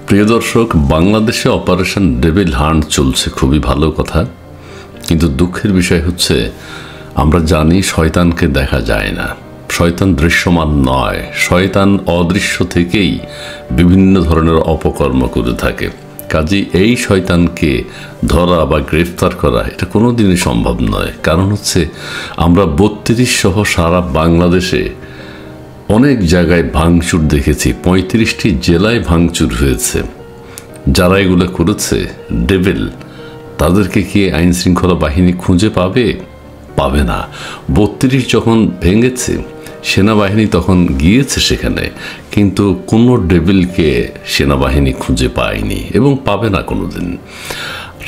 প্রিয় দর্শক, বাংলাদেশে অপারেশন ডেভিল হান্ট চলছে, খুবই ভালো কথা। কিন্তু দুঃখের বিষয় হচ্ছে আমরা জানি শয়তানকে দেখা যায় না, শয়তান দৃশ্যমান নয়, শয়তান অদৃশ্য থেকেই বিভিন্ন ধরনের অপকর্ম করে থাকে। কাজেই এই শয়তানকে ধরা বা গ্রেফতার করা এটা কোনো দিনই সম্ভব নয়। কারণ হচ্ছে আমরা ৩২ সহ সারা বাংলাদেশে অনেক জায়গায় ভাঙচুর দেখেছি, ৩৫টি জেলায় ভাঙচুর হয়েছে। যারা এগুলো করেছে ডেভিল, তাদেরকে কি আইন শৃঙ্খলা বাহিনী খুঁজে পাবে না। ৩২ যখন ভেঙেছে, সেনাবাহিনী তখন গিয়েছে সেখানে, কিন্তু কোনো ডেভিলকে সেনাবাহিনী খুঁজে পায়নি এবং পাবে না কোনোদিন।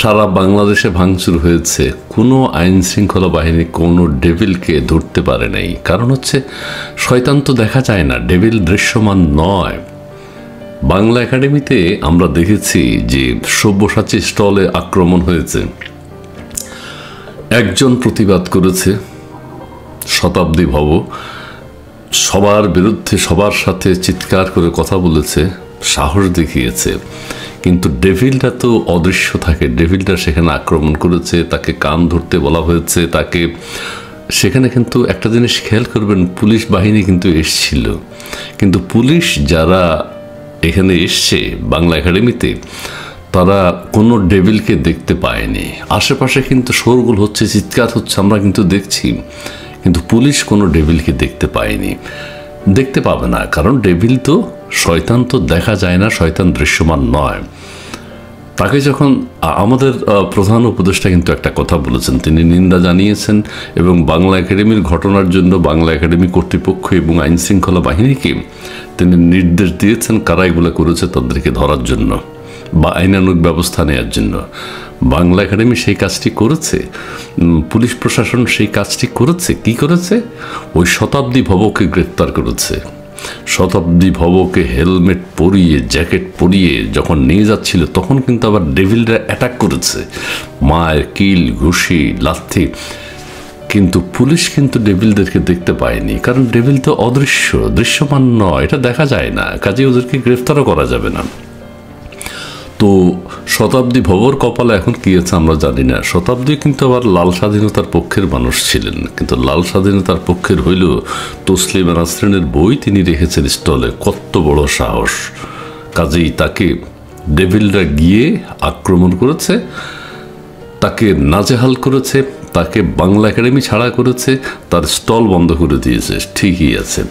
সারা বাংলাদেশে ভাঙচুর হয়েছে, কোনো আইন শৃঙ্খলা বাহিনী কোনো ডেভিলকে ধরতে পারে নাই। কারণ হচ্ছে শয়তান তো দেখা যায় না, ডেভিল দৃশ্যমান নয়। বাংলা একাডেমিতে আমরা দেখেছি যে সব্যসাচী স্টলে আক্রমণ হয়েছে, একজন প্রতিবাদ করেছে, শতাব্দী ভব সবার বিরুদ্ধে সবার সাথে চিৎকার করে কথা বলেছে, সাহস দেখিয়েছে। কিন্তু ডেভিলটা তো অদৃশ্য থাকে, ডেভিলটা সেখানে আক্রমণ করেছে, তাকে কান ধরতে বলা হয়েছে, তাকে সেখানে কিন্তু একটা জিনিস খেয়াল করবেন, পুলিশ বাহিনী কিন্তু এসছিল, কিন্তু পুলিশ যারা এখানে এসছে বাংলা একাডেমিতে, তারা কোনো ডেভিলকে দেখতে পায়নি। আশেপাশে কিন্তু শোরগোল হচ্ছে, চিৎকার হচ্ছে, আমরা কিন্তু দেখছি, কিন্তু পুলিশ কোনো ডেভিলকে দেখতে পায়নি, দেখতে পাবে না। কারণ ডেভিল তো, শয়তান তো দেখা যায় না, শয়তান দৃশ্যমান নয়। তাকে যখন আমাদের প্রধান উপদেষ্টা কিন্তু একটা কথা বলেছেন, তিনি নিন্দা জানিয়েছেন এবং বাংলা একাডেমির ঘটনার জন্য বাংলা একাডেমি কর্তৃপক্ষ এবং আইন শৃঙ্খলা বাহিনীকে তিনি নির্দেশ দিয়েছেন কারা এগুলো করেছে তাদেরকে ধরার জন্য বা আইনানুগ ব্যবস্থা নেওয়ার জন্য। বাংলা একাডেমি সেই কাজটি করেছে, পুলিশ প্রশাসন সেই কাজটি করেছে। কি করেছে? ওই শতাব্দী ভবকে গ্রেপ্তার করেছে। শতাব্দী ভবকে হেলমেট পরিয়ে, জ্যাকেট পরিয়ে যখন নিয়ে যাচ্ছিল, তখন কিন্তু আবার ডেভিলরা অ্যাটাক করেছে, মায়ের কিল, ঘুষি, লাথি। কিন্তু পুলিশ কিন্তু ডেভিলদেরকে দেখতে পায়নি, কারণ ডেভিল তো অদৃশ্য, দৃশ্যমান নয়, এটা দেখা যায় না, কাজে ওদেরকে গ্রেফতারও করা যাবে না। তো শতাব্দী ভবর কপালে এখন কি আছে আমরা জানি না। শতাব্দী কিন্তু আবার লাল স্বাধীনতার পক্ষের মানুষ ছিলেন, কিন্তু লাল স্বাধীনতার পক্ষের হইল তসলিমা নাসরিনের বই তিনি রেখেছেন স্টলে, কত বড় সাহস। কাজেই তাকে ডেভিলরা গিয়ে আক্রমণ করেছে, তাকে নাজেহাল করেছে, তাকে বাংলা একাডেমি ছাড়া করেছে, তার স্টল বন্ধ করে দিয়েছে। ঠিকই আছে।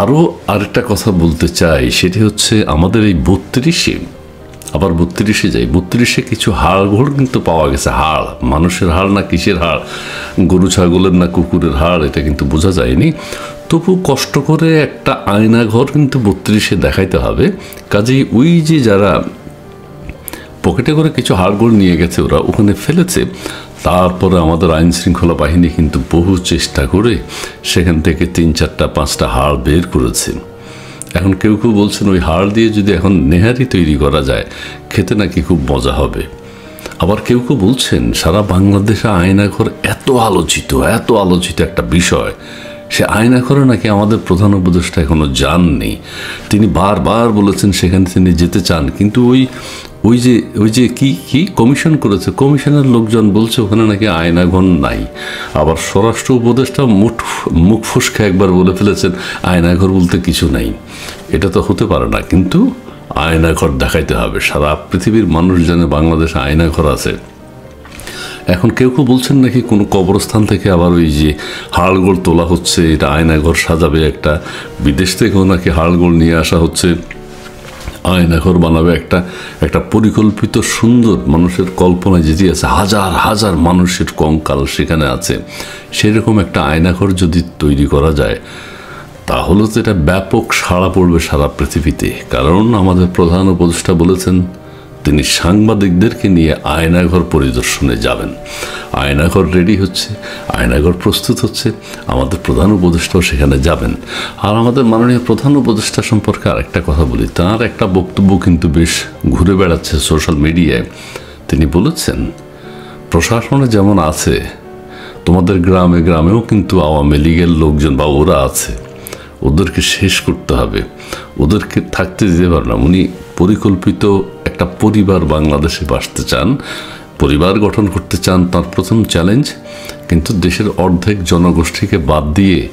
আরও আরেকটা কথা বলতে চাই, সেটি হচ্ছে আমাদের এই ৩২-এ, আবার ৩২-এ যাই, ৩২-এ কিছু হাড়গোড় কিন্তু পাওয়া গেছে। হাড়, মানুষের হাড় না কিসের হাড়, গরু ছাগলের না কুকুরের হাড়, এটা কিন্তু বোঝা যায়নি। তবু কষ্ট করে একটা আয়নাঘর কিন্তু ৩২-এ দেখাইতে হবে। কাজেই ওই যে যারা পকেটে করে কিছু হাড়গোড় নিয়ে গেছে, ওরা ওখানে ফেলেছে। তারপরে আমাদের আইন শৃঙ্খলা বাহিনী কিন্তু বহু চেষ্টা করে সেখান থেকে ৩, ৪, ৫টা হাড় বের করেছে। এখন কেউ কেউ বলছেন ওই হাড় দিয়ে যদি এখন নেহারি তৈরি করা যায়, খেতে নাকি খুব মজা হবে। আবার কেউ কেউ বলছেন সারা বাংলাদেশে আয়নাঘর এত আলোচিত একটা বিষয়, সে আয়নাঘরে নাকি আমাদের প্রধান উপদেষ্টা এখনো যাননি। তিনি বারবার বলেছেন সেখানে তিনি যেতে চান, কিন্তু ওই যে কি কমিশন করেছে, কমিশনের লোকজন বলছে ওখানে নাকি আয়নাঘর নাই। আবার স্বরাষ্ট্র উপদেষ্টা মুখ ফুসকে একবার বলে ফেলেছেন আয়নাঘর বলতে কিছু নাই। এটা তো হতে পারে না, কিন্তু আয়নাঘর দেখাইতে হবে, সারা পৃথিবীর মানুষ জানে বাংলাদেশে আয়নাঘর আছে। এখন কেউ কেউ বলছেন নাকি কোনো কবরস্থান থেকে আবার ওই যে হাড়গোড় তোলা হচ্ছে, এটা আয়নাঘর সাজাবে, একটা বিদেশ থেকেও নাকি হাড়গোড় নিয়ে আসা হচ্ছে, আয়নাঘর বানাবে, একটা পরিকল্পিত সুন্দর, মানুষের কল্পনায় যেটি আছে, হাজার হাজার মানুষের কঙ্কাল সেখানে আছে, সেরকম একটা আয়নাঘর যদি তৈরি করা যায়, তাহলে তো এটা ব্যাপক সাড়া পড়বে সারা পৃথিবীতে। কারণ আমাদের প্রধান উপদেষ্টা বলেছেন তিনি সাংবাদিকদেরকে নিয়ে আয়নাঘর পরিদর্শনে যাবেন। আয়নাঘর রেডি হচ্ছে, আয়নাঘর প্রস্তুত হচ্ছে, আমাদের প্রধান উপদেষ্টাও সেখানে যাবেন। আর আমাদের মাননীয় প্রধান উপদেষ্টা সম্পর্কে আরেকটা কথা বলি, তার একটা বক্তব্য কিন্তু বেশ ঘুরে বেড়াচ্ছে সোশ্যাল মিডিয়ায়। তিনি বলেছেন প্রশাসনে যেমন আছে, তোমাদের গ্রামে গ্রামেও কিন্তু আওয়ামী লীগের লোকজন বা ওরা আছে, ওদেরকে শেষ করতে হবে, ওদেরকে থাকতে দিতে পারে না। উনি পরিকল্পিত একটা পরিবার বাংলাদেশে বাসতে চান, পরিবার গঠন করতে চান, তার প্রথম চ্যালেঞ্জ। কিন্তু দেশের অর্ধেক জনগোষ্ঠীকে বাদ দিয়ে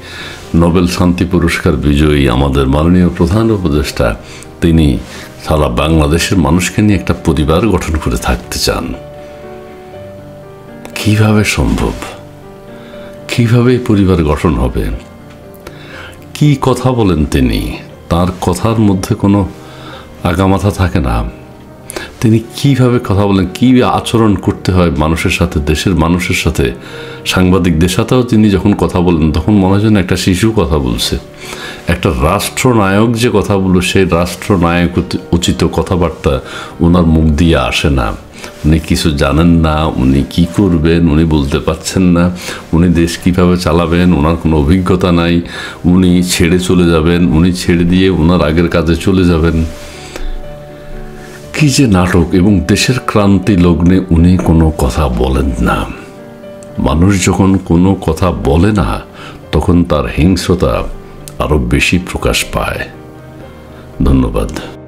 নোবেল শান্তি পুরস্কার বিজয়ী আমাদের মাননীয় প্রধান উপদেষ্টা তিনি সারা বাংলাদেশের মানুষকে নিয়ে একটা পরিবার গঠন করে থাকতে চান। কিভাবে সম্ভব? কিভাবে পরিবার গঠন হবে? কি কথা বলেন তিনি? তার কথার মধ্যে কোনো আগামাথা থাকে না। তিনি কিভাবে কথা বলেন, কী আচরণ করতে হয় মানুষের সাথে, দেশের মানুষের সাথে, সাংবাদিকদের সাথেও তিনি যখন কথা বলেন তখন মনে হয় যেন একটা শিশু কথা বলছে। একটা রাষ্ট্রনায়ক যে কথা বলল, সেই রাষ্ট্রনায়ক উচিত কথাবার্তা ওনার মুখ দিয়ে আসে না। উনি কিছু জানেন না, উনি কি করবেন উনি বলতে পারছেন না, উনি দেশ কীভাবে চালাবেন ওনার কোনো অভিজ্ঞতা নাই, উনি ছেড়ে চলে যাবেন, উনি ছেড়ে দিয়ে ওনার আগের কাজে চলে যাবেন। কি যে নাটক! এবং দেশের ক্রান্তি লগ্নে উনি কোনো কথা বলেন না। মানুষ যখন কোনো কথা বলে না তখন তার হিংস্রতা আরও বেশি প্রকাশ পায়। ধন্যবাদ।